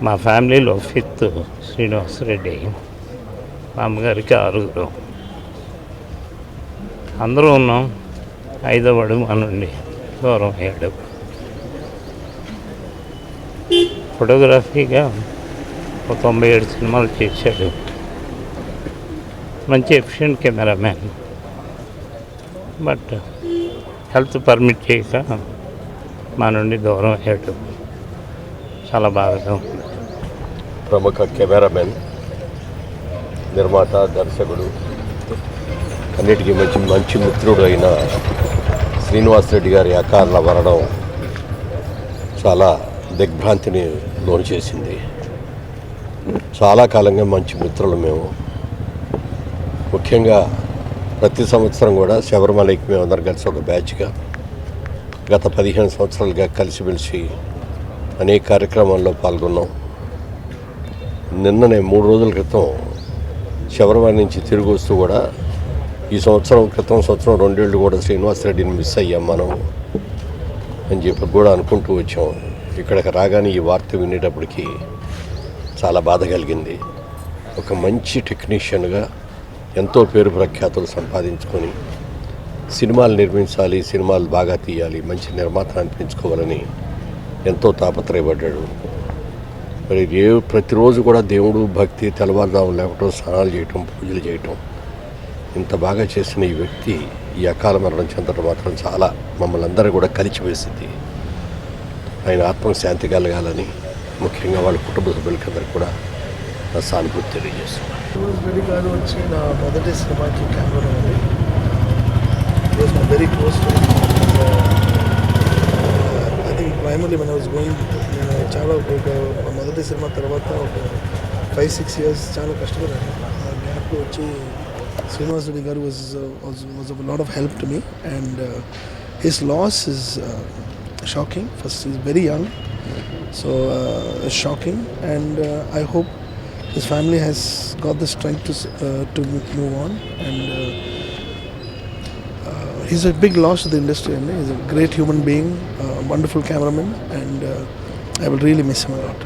మా ఫ్యామిలీలో ఫిఫ్త్ శ్రీనివాసరెడ్డి, మా అమ్మగారికి 6. అందరూ ఉన్నాం. 5వ వాడు మా నుండి దూరం అయ్యాడు. ఫోటోగ్రఫీగా ఒక 97 సినిమాలు చేశాడు. మంచి efficient cameraman. But health permit చేయక మా నుండి దూరం అయ్యాడు. చాలా బాధగా ఉంది. ప్రముఖ కెమెరామెన్, నిర్మాత, దర్శకుడు, అన్నిటికీ మంచి మిత్రుడు అయిన శ్రీనివాసరెడ్డి గారి అకాల మరణం చాలా దిగ్భ్రాంతిని లోను చేసింది. చాలా కాలంగా మంచి మిత్రులు మేము. ముఖ్యంగా ప్రతి సంవత్సరం కూడా శబరిమలైకి మేము అందరం కలిసి ఒక బ్యాచ్గా గత 15 సంవత్సరాలుగా కలిసిమెలిసి అనేక కార్యక్రమాల్లో పాల్గొన్నాం. నిన్ననే 3 రోజుల క్రితం శబరిమల నుంచి తిరిగి వస్తూ కూడా ఈ సంవత్సరం 2 ఏళ్ళు కూడా శ్రీనివాసరెడ్డిని మిస్ అయ్యాం మనం అని చెప్పి కూడా అనుకుంటూ వచ్చాం. ఇక్కడికి రాగానే ఈ వార్త వినేటప్పటికీ చాలా బాధ కలిగింది. ఒక మంచి టెక్నీషియన్గా ఎంతో పేరు ప్రఖ్యాతులు సంపాదించుకొని సినిమాలు నిర్మించాలి, సినిమాలు బాగా తీయాలి, మంచి నిర్మాతను అనిపించుకోవాలని ఎంతో తాపత్రయపడ్డాడు. మరి ప్రతిరోజు కూడా దేవుడు, భక్తి, తెల్లవారుజామున లేవటం, స్నానాలు చేయటం, పూజలు చేయటం, ఇంత బాగా చేసిన ఈ వ్యక్తి ఈ అకాల మరణం చెందడం మాత్రం చాలా మమ్మల్ని అందరూ కూడా కలిచివేసింది. ఆయన ఆత్మకు శాంతి కలగాలని ముఖ్యంగా వాళ్ళ కుటుంబ సభ్యులకి అందరికీ కూడా నా సానుభూతి తెలియజేస్తున్నాను. రెడ్డి గారు వచ్చి నా మొదటి సినిమాకి కెమెరా ఉంది. Very close. I think primarily మన వాజ్ గోయింగ్, నేను చాలా మొదటి సినిమా తర్వాత ఒక 5-6 years చాలా కష్టపడ్డాను. గ్యాప్లో వచ్చి శ్రీనివాస్ రెడ్డి గారు was of lot of help to me, and his loss is shocking. First is very young, so shocking, and I hope his family has got the strength to move on, and he's a big loss to the industry, and he's a great human being, a wonderful cameraman, and I will really miss him a lot.